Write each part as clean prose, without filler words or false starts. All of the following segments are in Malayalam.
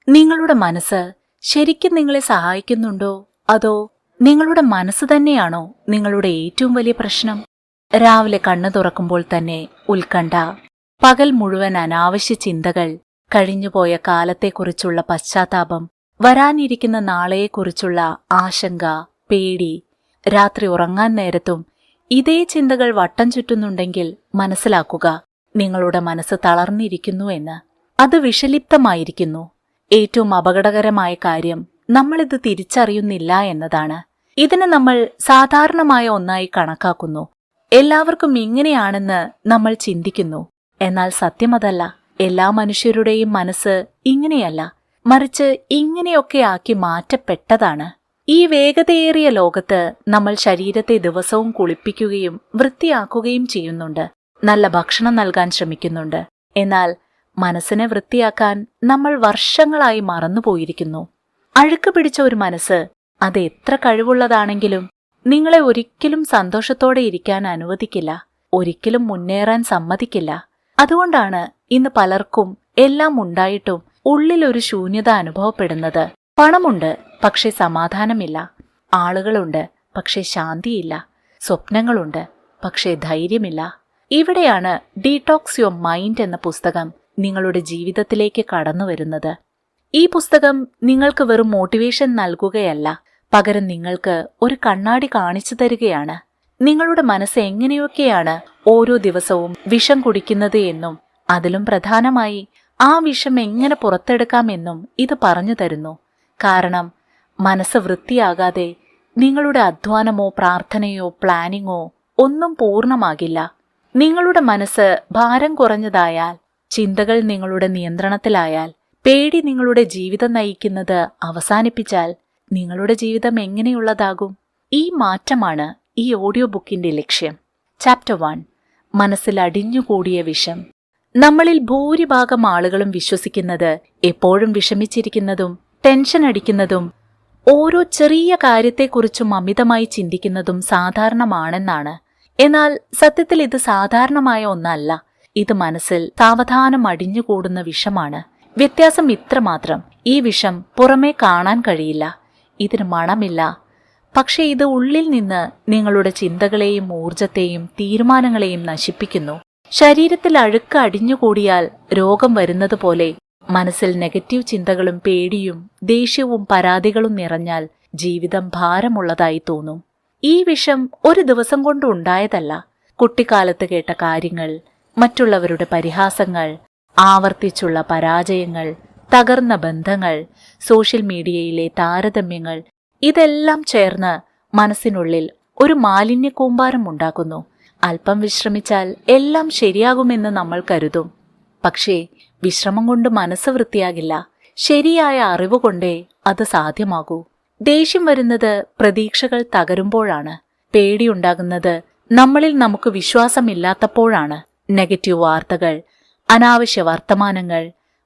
നിങ്ങളുടെ മനസ്സ് ശരിക്കും നിങ്ങളെ സഹായിക്കുന്നുണ്ടോ, അതോ നിങ്ങളുടെ മനസ്സ് തന്നെയാണോ നിങ്ങളുടെ ഏറ്റവും വലിയ പ്രശ്നം? രാവിലെ കണ്ണു തുറക്കുമ്പോൾ തന്നെ ഉത്കണ്ഠ, പകൽ മുഴുവൻ അനാവശ്യ ചിന്തകൾ, കഴിഞ്ഞുപോയ കാലത്തെക്കുറിച്ചുള്ള പശ്ചാത്താപം, വരാനിരിക്കുന്ന നാളെയെക്കുറിച്ചുള്ള ആശങ്ക, പേടി. രാത്രി ഉറങ്ങാൻ നേരത്തും ഇതേ ചിന്തകൾ വട്ടം ചുറ്റുന്നുണ്ടെങ്കിൽ മനസ്സിലാക്കുക, നിങ്ങളുടെ മനസ്സ് തളർന്നിരിക്കുന്നു എന്ന്. അത് വിഷലിപ്തമായിരിക്കുന്നു. ഏറ്റവും അപകടകരമായ കാര്യം നമ്മളിത് തിരിച്ചറിയുന്നില്ല എന്നതാണ്. ഇതിനെ നമ്മൾ സാധാരണമായ ഒന്നായി കണക്കാക്കുന്നു. എല്ലാവർക്കും ഇങ്ങനെയാണെന്ന് നമ്മൾ ചിന്തിക്കുന്നു. എന്നാൽ സത്യമതല്ല. എല്ലാ മനുഷ്യരുടെയും മനസ്സ് ഇങ്ങനെയല്ല, മറിച്ച് ഇങ്ങനെയൊക്കെ ആക്കി മാറ്റപ്പെട്ടതാണ്. ഈ വേഗതയേറിയ ലോകത്ത് നമ്മൾ ശരീരത്തെ ദിവസവും കുളിപ്പിക്കുകയും വൃത്തിയാക്കുകയും ചെയ്യുന്നുണ്ട്. നല്ല ഭക്ഷണം നൽകാൻ ശ്രമിക്കുന്നുണ്ട്. എന്നാൽ മനസ്സിനെ വൃത്തിയാക്കാൻ നമ്മൾ വർഷങ്ങളായി മറന്നുപോയിരിക്കുന്നു. അഴുക്ക് പിടിച്ച ഒരു മനസ്സ് അത് എത്ര കഴിവുള്ളതാണെങ്കിലും നിങ്ങളെ ഒരിക്കലും സന്തോഷത്തോടെ ഇരിക്കാൻ അനുവദിക്കില്ല, ഒരിക്കലും മുന്നേറാൻ സമ്മതിക്കില്ല. അതുകൊണ്ടാണ് ഇന്ന് പലർക്കും എല്ലാം ഉണ്ടായിട്ടും ഉള്ളിലൊരു ശൂന്യത അനുഭവപ്പെടുന്നത്. പണമുണ്ട്, പക്ഷെ സമാധാനമില്ല. ആളുകളുണ്ട്, പക്ഷെ ശാന്തിയില്ല. സ്വപ്നങ്ങളുണ്ട്, പക്ഷേ ധൈര്യമില്ല. ഇവിടെയാണ് ഡീടോക്സ് യുവർ മൈൻഡ് എന്ന പുസ്തകം നിങ്ങളുടെ ജീവിതത്തിലേക്ക് കടന്നുവരുന്നത്. ഈ പുസ്തകം നിങ്ങൾക്ക് വെറും മോട്ടിവേഷൻ നൽകുകയല്ല, പകരം നിങ്ങൾക്ക് ഒരു കണ്ണാടി കാണിച്ചു തരികയാണ്. നിങ്ങളുടെ മനസ്സ് എങ്ങനെയൊക്കെയാണ് ഓരോ ദിവസവും വിഷം കുടിക്കുന്നത് എന്നും, അതിലും പ്രധാനമായി ആ വിഷം എങ്ങനെ പുറത്തെടുക്കാമെന്നും ഇത് പറഞ്ഞു തരുന്നു. കാരണം മനസ്സ് വൃത്തിയാകാതെ നിങ്ങളുടെ അധ്വാനമോ പ്രാർത്ഥനയോ പ്ലാനിങ്ങോ ഒന്നും പൂർണ്ണമാകില്ല. നിങ്ങളുടെ മനസ്സ് ഭാരം കുറഞ്ഞതായാൽ, ചിന്തകൾ നിങ്ങളുടെ നിയന്ത്രണത്തിലായാൽ, പേടി നിങ്ങളുടെ ജീവിതം നയിക്കുന്നത് അവസാനിപ്പിച്ചാൽ നിങ്ങളുടെ ജീവിതം എങ്ങനെയുള്ളതാകും? ഈ മാറ്റമാണ് ഈ ഓഡിയോ ബുക്കിന്റെ ലക്ഷ്യം. ചാപ്റ്റർ 1, മനസ്സിൽ അടിഞ്ഞുകൂടിയ വിഷം. നമ്മളിൽ ഭൂരിഭാഗം ആളുകളും വിശ്വസിക്കുന്നത് എപ്പോഴും വിഷമിച്ചിരിക്കുന്നതും ടെൻഷൻ അടിക്കുന്നതും ഓരോ ചെറിയ കാര്യത്തെക്കുറിച്ചും അമിതമായി ചിന്തിക്കുന്നതും സാധാരണമാണെന്നാണ്. എന്നാൽ സത്യത്തിൽ ഇത് സാധാരണമായ ഒന്നല്ല. ഇത് മനസ്സിൽ സാവധാനം അടിഞ്ഞുകൂടുന്ന വിഷമാണ്. വ്യത്യാസം ഇത്രമാത്രം: ഈ വിഷം പുറമേ കാണാൻ കഴിയില്ല, ഇതിന് മണമില്ല. പക്ഷേ ഇത് ഉള്ളിൽ നിന്ന് നിങ്ങളുടെ ചിന്തകളെയും ഊർജത്തെയും തീരുമാനങ്ങളെയും നശിപ്പിക്കുന്നു. ശരീരത്തിൽ അഴുക്ക് അടിഞ്ഞുകൂടിയാൽ രോഗം വരുന്നത് പോലെ മനസ്സിൽ നെഗറ്റീവ് ചിന്തകളും പേടിയും ദേഷ്യവും പരാതികളും നിറഞ്ഞാൽ ജീവിതം ഭാരമുള്ളതായി തോന്നും. ഈ വിഷം ഒരു ദിവസം കൊണ്ട് ഉണ്ടായതല്ല. കുട്ടിക്കാലത്ത് കേട്ട കാര്യങ്ങൾ, മറ്റുള്ളവരുടെ പരിഹാസങ്ങൾ, ആവർത്തിച്ചുള്ള പരാജയങ്ങൾ, തകർന്ന ബന്ധങ്ങൾ, സോഷ്യൽ മീഡിയയിലെ താരതമ്യങ്ങൾ, ഇതെല്ലാം ചേർന്ന് മനസ്സിനുള്ളിൽ ഒരു മാലിന്യ കൂമ്പാരം ഉണ്ടാക്കുന്നു. അല്പം വിശ്രമിച്ചാൽ എല്ലാം ശരിയാകുമെന്ന് നമ്മൾ കരുതും. പക്ഷേ വിശ്രമം കൊണ്ട് മനസ്സ് വൃത്തിയാകില്ല. ശരിയായ അറിവുകൊണ്ടേ അത് സാധ്യമാകൂ. ദേഷ്യം വരുന്നത് പ്രതീക്ഷകൾ തകരുമ്പോഴാണ്. പേടിയുണ്ടാകുന്നത് നമ്മളിൽ നമുക്ക് വിശ്വാസമില്ലാത്തപ്പോഴാണ്. നെഗറ്റീവ് വാർത്തകൾ, അനാവശ്യ വർത്തമാനങ്ങൾ,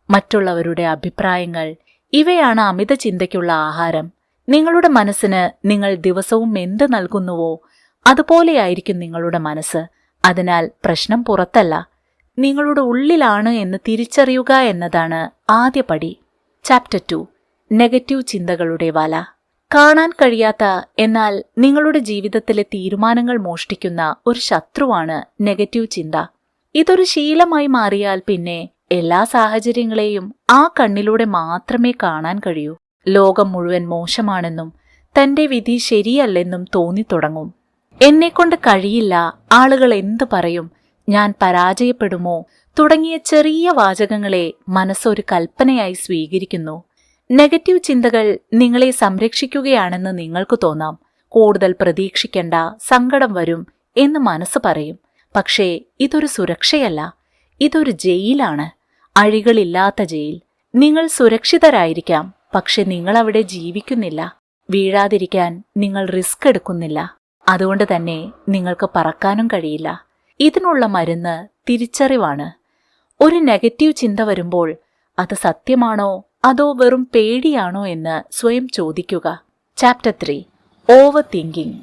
മറ്റുള്ളവരുടെ അഭിപ്രായങ്ങൾ, ഇവയാണ് അമിത ചിന്തയ്ക്കുള്ള ആഹാരം. നിങ്ങളുടെ മനസ്സിന് നിങ്ങൾ ദിവസവും എന്ത് നൽകുന്നുവോ അതുപോലെയായിരിക്കും നിങ്ങളുടെ മനസ്സ്. അതിനാൽ പ്രശ്നം പുറത്തല്ല, നിങ്ങളുടെ ഉള്ളിലാണ് എന്ന് തിരിച്ചറിയുക എന്നതാണ് ആദ്യ പടി. ചാപ്റ്റർ 2, നെഗറ്റീവ് ചിന്തകളുടെ വല. കാണാൻ കഴിയാത്ത എന്നാൽ നിങ്ങളുടെ ജീവിതത്തിലെ തീരുമാനങ്ങൾ മോഷ്ടിക്കുന്ന ഒരു ശത്രുവാണ് നെഗറ്റീവ് ചിന്ത. ഇതൊരു ശീലമായി മാറിയാൽ പിന്നെ എല്ലാ സാഹചര്യങ്ങളെയും ആ കണ്ണിലൂടെ മാത്രമേ കാണാൻ കഴിയൂ. ലോകം മുഴുവൻ മോശമാണെന്നും തന്റെ വിധി ശരിയല്ലെന്നും തോന്നിത്തുടങ്ങും. എന്നെക്കൊണ്ട് കഴിയില്ല, ആളുകൾ എന്തു പറയും, ഞാൻ പരാജയപ്പെടുമോ തുടങ്ങിയ ചെറിയ വാചകങ്ങളെ മനസ്സൊരു കൽപ്പനയായി സ്വീകരിക്കുന്നു. നെഗറ്റീവ് ചിന്തകൾ നിങ്ങളെ സംരക്ഷിക്കുകയാണെന്ന് നിങ്ങൾക്ക് തോന്നാം. കൂടുതൽ പ്രതീക്ഷിക്കണ്ട, സങ്കടം വരും എന്ന് മനസ്സ് പറയും. പക്ഷേ ഇതൊരു സുരക്ഷയല്ല, ഇതൊരു ജയിലാണ്. അഴികളില്ലാത്ത ജയിൽ. നിങ്ങൾ സുരക്ഷിതരായിരിക്കാം, പക്ഷെ നിങ്ങൾ അവിടെ ജീവിക്കുന്നില്ല. വീഴാതിരിക്കാൻ നിങ്ങൾ റിസ്ക് എടുക്കുന്നില്ല. അതുകൊണ്ട് തന്നെ നിങ്ങൾക്ക് പറക്കാനും കഴിയില്ല. ഇതിനുള്ള മരുന്ന് തിരിച്ചറിവാണ്. ഒരു നെഗറ്റീവ് ചിന്ത വരുമ്പോൾ അത് സത്യമാണോ അതോ വെറും പേടിയാണോ എന്ന് സ്വയം ചോദിക്കുക. Chapter 3, over thinking.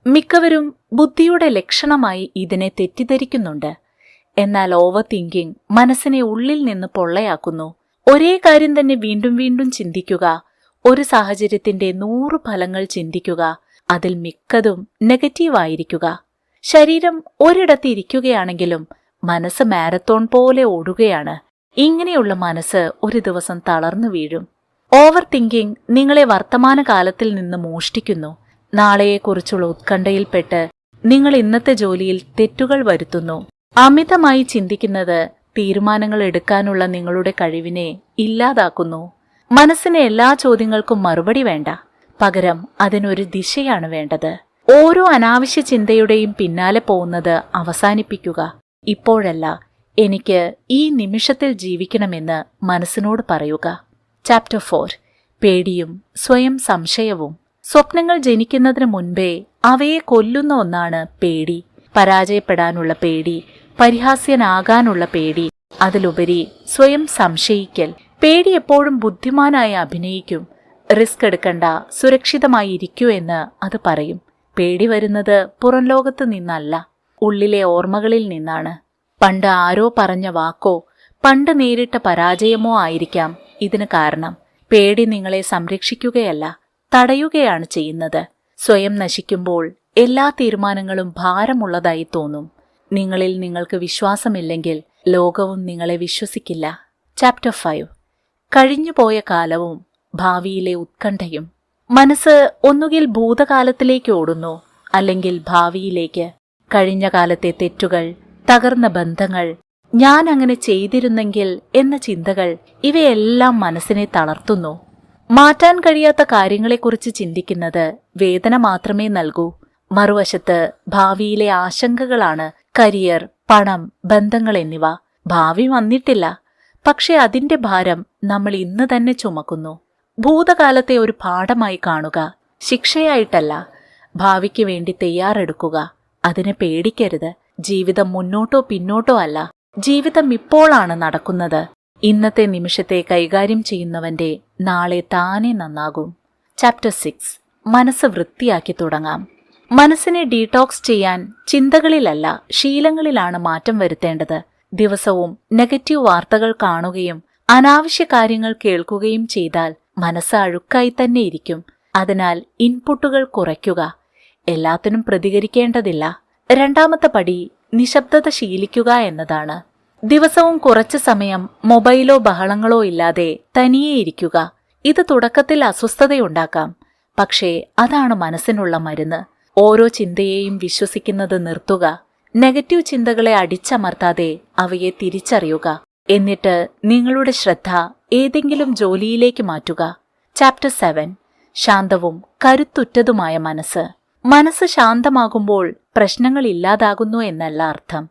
മിക്കവരും ബുദ്ധിയുടെ ലക്ഷണമായി ഇതിനെ തെറ്റിദ്ധരിക്കുന്നുണ്ട്. എന്നാൽ ഓവർ തിങ്കിങ് മനസ്സിനെ ഉള്ളിൽ നിന്ന് പൊള്ളയാക്കുന്നു. ഒരേ കാര്യം തന്നെ വീണ്ടും വീണ്ടും ചിന്തിക്കുക, ഒരു സാഹചര്യത്തിന്റെ 100 ഫലങ്ങൾ ചിന്തിക്കുക, അതിൽ മിക്കതും നെഗറ്റീവായിരിക്കുക. ശരീരം ഒരിടത്ത് ഇരിക്കുകയാണെങ്കിലും മനസ്സ് മാരത്തോൺ പോലെ ഓടുകയാണ്. ഇങ്ങനെയുള്ള മനസ്സ് ഒരു ദിവസം തളർന്നു വീഴും. ഓവർ തിങ്കിങ് നിങ്ങളെ വർത്തമാനകാലത്തിൽ നിന്ന് മോഷ്ടിക്കുന്നു. നാളെയെക്കുറിച്ചുള്ള ഉത്കണ്ഠയിൽപ്പെട്ട് നിങ്ങൾ ഇന്നത്തെ ജോലിയിൽ തെറ്റുകൾ വരുത്തുന്നു. അമിതമായി ചിന്തിക്കുന്നത് തീരുമാനങ്ങൾ എടുക്കാനുള്ള നിങ്ങളുടെ കഴിവിനെ ഇല്ലാതാക്കുന്നു. മനസ്സിന് എല്ലാ ചോദ്യങ്ങൾക്കും മറുപടി വേണ്ട, പകരം അതിനൊരു ദിശയാണ് വേണ്ടത്. ഓരോ അനാവശ്യ ചിന്തയുടെയും പിന്നാലെ പോകുന്നത് അവസാനിപ്പിക്കുക. ഇപ്പോഴല്ല, എനിക്ക് ഈ നിമിഷത്തിൽ ജീവിക്കണമെന്ന് മനസ്സിനോട് പറയുക. ചാപ്റ്റർ 4. പേടിയും സ്വയം സംശയവും. സ്വപ്നങ്ങൾ ജനിക്കുന്നതിന് മുൻപേ അവയെ കൊല്ലുന്ന ഒന്നാണ് പേടി. പരാജയപ്പെടാനുള്ള പേടി, പരിഹാസ്യനാകാനുള്ള പേടി, അതിലുപരി സ്വയം സംശയിക്കൽ. പേടി എപ്പോഴും ബുദ്ധിമാനായി അഭിനയിക്കും. റിസ്ക് എടുക്കണ്ട, സുരക്ഷിതമായി ഇരിക്കൂ എന്ന് അത് പറയും. പേടി വരുന്നത് പുറം ലോകത്ത് നിന്നല്ല, ഉള്ളിലെ ഓർമ്മകളിൽ നിന്നാണ്. പണ്ട് ആരോ പറഞ്ഞ വാക്കോ പണ്ട് നേരിട്ട പരാജയമോ ആയിരിക്കാം ഇതിന് കാരണം. പേടി നിങ്ങളെ സംരക്ഷിക്കുകയല്ല, തടയുകയാണ് ചെയ്യുന്നത്. സ്വയം നശിക്കുമ്പോൾ എല്ലാ തീരുമാനങ്ങളും ഭാരമുള്ളതായി തോന്നും. നിങ്ങളിൽ നിങ്ങൾക്ക് വിശ്വാസമില്ലെങ്കിൽ ലോകവും നിങ്ങളെ വിശ്വസിക്കില്ല. ചാപ്റ്റർ 5. കഴിഞ്ഞുപോയ കാലവും ഭാവിയിലെ ഉത്കണ്ഠയും. മനസ്സ് ഒന്നുകിൽ ഭൂതകാലത്തിലേക്ക് ഓടുന്നു, അല്ലെങ്കിൽ ഭാവിയിലേക്ക്. കഴിഞ്ഞ കാലത്തെ തെറ്റുകൾ, തകർന്ന ബന്ധങ്ങൾ, ഞാൻ അങ്ങനെ ചെയ്തിരുന്നെങ്കിൽ എന്ന ചിന്തകൾ, ഇവയെല്ലാം മനസ്സിനെ തളർത്തുന്നു. മാറ്റാൻ കഴിയാത്ത കാര്യങ്ങളെക്കുറിച്ച് ചിന്തിക്കുന്നത് വേദന മാത്രമേ നൽകൂ. മറുവശത്ത് ഭാവിയിലെ ആശങ്കകളാണ് കരിയർ, പണം, ബന്ധങ്ങൾ എന്നിവ. ഭാവി വന്നിട്ടില്ല, പക്ഷെ അതിന്റെ ഭാരം നമ്മൾ ഇന്ന് തന്നെ ചുമക്കുന്നു. ഭൂതകാലത്തെ ഒരു പാഠമായി കാണുക, ശിക്ഷയായിട്ടല്ല. ഭാവിക്ക് വേണ്ടി തയ്യാറെടുക്കുക, അതിനെ പേടിക്കരുത്. ജീവിതം മുന്നോട്ടോ പിന്നോട്ടോ അല്ല, ജീവിതം ഇപ്പോഴാണ് നടക്കുന്നത്. ഇന്നത്തെ നിമിഷത്തെ കൈകാര്യം ചെയ്യുന്നവന്റെ നാളെ താനെ നന്നാകും. ചാപ്റ്റർ 6. മനസ്സ് വൃത്തിയാക്കി തുടങ്ങാം. മനസ്സിനെ ഡീടോക്സ് ചെയ്യാൻ ചിന്തകളിലല്ല, ശീലങ്ങളിലാണ് മാറ്റം വരുത്തേണ്ടത്. ദിവസവും നെഗറ്റീവ് വാർത്തകൾ കാണുകയും അനാവശ്യ കാര്യങ്ങൾ കേൾക്കുകയും ചെയ്താൽ മനസ്സ് അഴുക്കായി തന്നെ ഇരിക്കും. അതിനാൽ ഇൻപുട്ടുകൾ കുറയ്ക്കുക. എല്ലാത്തിനും പ്രതികരിക്കേണ്ടതില്ല. രണ്ടാമത്തെ പടി നിശബ്ദത ശീലിക്കുക എന്നതാണ്. ദിവസവും കുറച്ചു സമയം മൊബൈലോ ബഹളങ്ങളോ ഇല്ലാതെ തനിയെ ഇരിക്കുക. ഇത് തുടക്കത്തിൽ അസ്വസ്ഥതയുണ്ടാക്കാം, പക്ഷേ അതാണ് മനസ്സിനുള്ള മരുന്ന്. ഓരോ ചിന്തയെയും വിശ്വസിക്കുന്നത് നിർത്തുക. നെഗറ്റീവ് ചിന്തകളെ അടിച്ചമർത്താതെ അവയെ തിരിച്ചറിയുക. എന്നിട്ട് നിങ്ങളുടെ ശ്രദ്ധ ഏതെങ്കിലും ജോലിയിലേക്ക് മാറ്റുക. ചാപ്റ്റർ 7. ശാന്തവും കരുത്തുറ്റതുമായ മനസ്സ്. മനസ്സ് ശാന്തമാകുമ്പോൾ പ്രശ്നങ്ങൾ ഇല്ലാതാകുന്നു എന്നല്ല അർത്ഥം,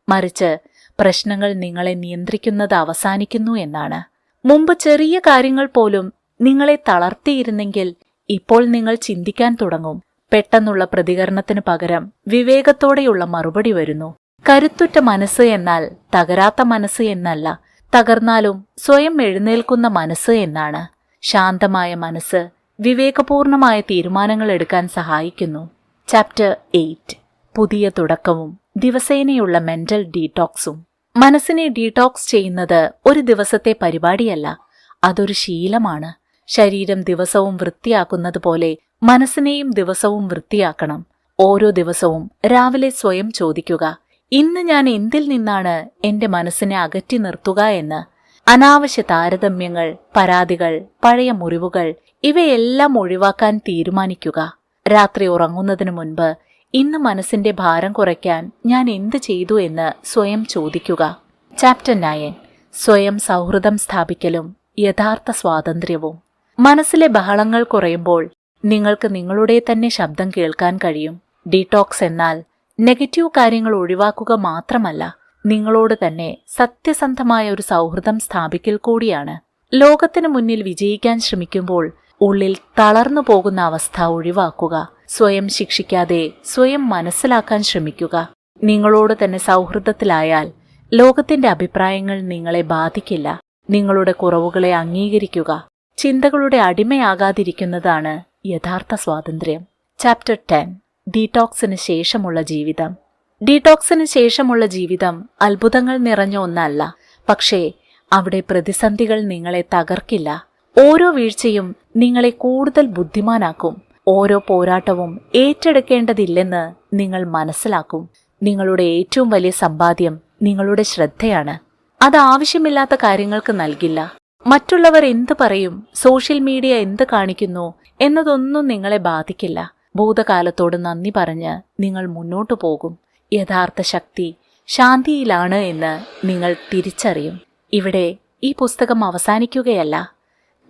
മറിച്ച് പ്രശ്നങ്ങൾ നിങ്ങളെ നിയന്ത്രിക്കുന്നത് അവസാനിക്കുന്നു എന്നാണ്. മുമ്പ് ചെറിയ കാര്യങ്ങൾ പോലും നിങ്ങളെ തളർത്തിയിരുന്നെങ്കിൽ ഇപ്പോൾ നിങ്ങൾ ചിന്തിക്കാൻ തുടങ്ങും. പെട്ടെന്നുള്ള പ്രതികരണത്തിനു പകരം വിവേകത്തോടെയുള്ള മറുപടി വരുന്നു. കരുത്തുറ്റ മനസ്സ് എന്നാൽ തകരാത്ത മനസ്സ് എന്നല്ല, തകർന്നാലും സ്വയം എഴുന്നേൽക്കുന്ന മനസ്സ് എന്നാണ്. ശാന്തമായ മനസ്സ് വിവേകപൂർണമായ തീരുമാനങ്ങൾ എടുക്കാൻ സഹായിക്കുന്നു. ചാപ്റ്റർ 8. പുതിയ തുടക്കവും ദിവസേനയുള്ള മെന്റൽ ഡീടോക്സും. മനസ്സിനെ ഡീടോക്സ് ചെയ്യുന്നത് ഒരു ദിവസത്തെ പരിപാടിയല്ല, അതൊരു ശീലമാണ്. ശരീരം ദിവസവും വൃത്തിയാക്കുന്നത് പോലെ മനസ്സിനെയും ദിവസവും വൃത്തിയാക്കണം. ഓരോ ദിവസവും രാവിലെ സ്വയം ചോദിക്കുക, ഇന്ന് ഞാൻ എന്തിൽ നിന്നാണ് എന്റെ മനസ്സിനെ അകറ്റി നിർത്തുക എന്ന്. അനാവശ്യ താരതമ്യങ്ങൾ, പരാതികൾ, പഴയ മുറിവുകൾ ഇവയെല്ലാം ഒഴിവാക്കാൻ തീരുമാനിക്കുക. രാത്രി ഉറങ്ങുന്നതിനു മുൻപ് ഇന്ന് മനസ്സിന്റെ ഭാരം കുറയ്ക്കാൻ ഞാൻ എന്ത് ചെയ്തു എന്ന് സ്വയം ചോദിക്കുക. ചാപ്റ്റർ 9. സ്വയം സൗഹൃദം സ്ഥാപിക്കലും യഥാർത്ഥ സ്വാതന്ത്ര്യവും. മനസ്സിലെ ബഹളങ്ങൾ കുറയുമ്പോൾ നിങ്ങൾക്ക് നിങ്ങളുടെ തന്നെ ശബ്ദം കേൾക്കാൻ കഴിയും. ഡീടോക്സ് എന്നാൽ നെഗറ്റീവ് കാര്യങ്ങൾ ഒഴിവാക്കുക മാത്രമല്ല, നിങ്ങളോട് തന്നെ സത്യസന്ധമായ ഒരു സൗഹൃദം സ്ഥാപിക്കൽ കൂടിയാണ്. ലോകത്തിനു മുന്നിൽ വിജയിക്കാൻ ശ്രമിക്കുമ്പോൾ ഉള്ളിൽ തളർന്നു പോകുന്ന അവസ്ഥ ഒഴിവാക്കുക. സ്വയം ശിക്ഷിക്കാതെ സ്വയം മനസ്സിലാക്കാൻ ശ്രമിക്കുക. നിങ്ങളോട് തന്നെ സൗഹൃദത്തിലായാൽ ലോകത്തിന്റെ അഭിപ്രായങ്ങൾ നിങ്ങളെ ബാധിക്കില്ല. നിങ്ങളുടെ കുറവുകളെ അംഗീകരിക്കുക. ചിന്തകളുടെ അടിമയാകാതിരിക്കുന്നതാണ് യഥാർത്ഥ സ്വാതന്ത്ര്യം. ചാപ്റ്റർ 10. ഡീടോക്സിന് ശേഷമുള്ള ജീവിതം. ഡീടോക്സിന് ശേഷമുള്ള ജീവിതം അത്ഭുതങ്ങൾ നിറഞ്ഞ ഒന്നല്ല, പക്ഷേ അവിടെ പ്രതിസന്ധികൾ നിങ്ങളെ തകർക്കില്ല. ഓരോ വീഴ്ചയും നിങ്ങളെ കൂടുതൽ ബുദ്ധിമാനാക്കും. ഓരോ പോരാട്ടവും ഏറ്റെടുക്കേണ്ടതില്ലെന്ന് നിങ്ങൾ മനസ്സിലാക്കും. നിങ്ങളുടെ ഏറ്റവും വലിയ സമ്പാദ്യം നിങ്ങളുടെ ശ്രദ്ധയാണ്. അത് ആവശ്യമില്ലാത്ത കാര്യങ്ങൾക്ക് നൽകില്ല. മറ്റുള്ളവർ എന്ത് പറയും, സോഷ്യൽ മീഡിയ എന്ത് കാണിക്കുന്നു എന്നതൊന്നും നിങ്ങളെ ബാധിക്കില്ല. ഭൂതകാലത്തോട് നന്ദി പറഞ്ഞ് നിങ്ങൾ മുന്നോട്ടു പോകും. യഥാർത്ഥ ശക്തി ശാന്തിയിലാണ് എന്ന് നിങ്ങൾ തിരിച്ചറിയും. ഇവിടെ ഈ പുസ്തകം അവസാനിക്കുകയല്ല.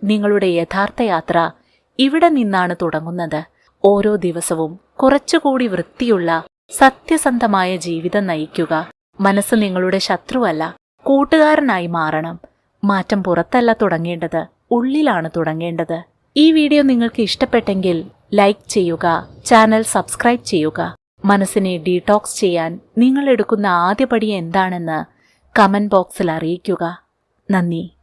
നിങ്ങളുടെ യഥാർത്ഥ യാത്ര ഇവിടെ നിന്നാണ് തുടങ്ങുന്നത്. ഓരോ ദിവസവും കുറച്ചുകൂടി വൃത്തിയുള്ള സത്യസന്ധമായ ജീവിതം നയിക്കുക. മനസ്സ് നിങ്ങളുടെ ശത്രുവല്ല, കൂട്ടുകാരനായി മാറണം. മാറ്റം പുറത്തല്ല തുടങ്ങേണ്ടത്, ഉള്ളിലാണ് തുടങ്ങേണ്ടത്. ഈ വീഡിയോ നിങ്ങൾക്ക് ഇഷ്ടപ്പെട്ടെങ്കിൽ ലൈക്ക് ചെയ്യുക, ചാനൽ സബ്സ്ക്രൈബ് ചെയ്യുക. മനസ്സിനെ ഡീടോക്സ് ചെയ്യാൻ നിങ്ങൾ എടുക്കുന്ന ആദ്യപടി എന്താണെന്ന് കമന്റ് ബോക്സിൽ അറിയിക്കുക. നന്ദി.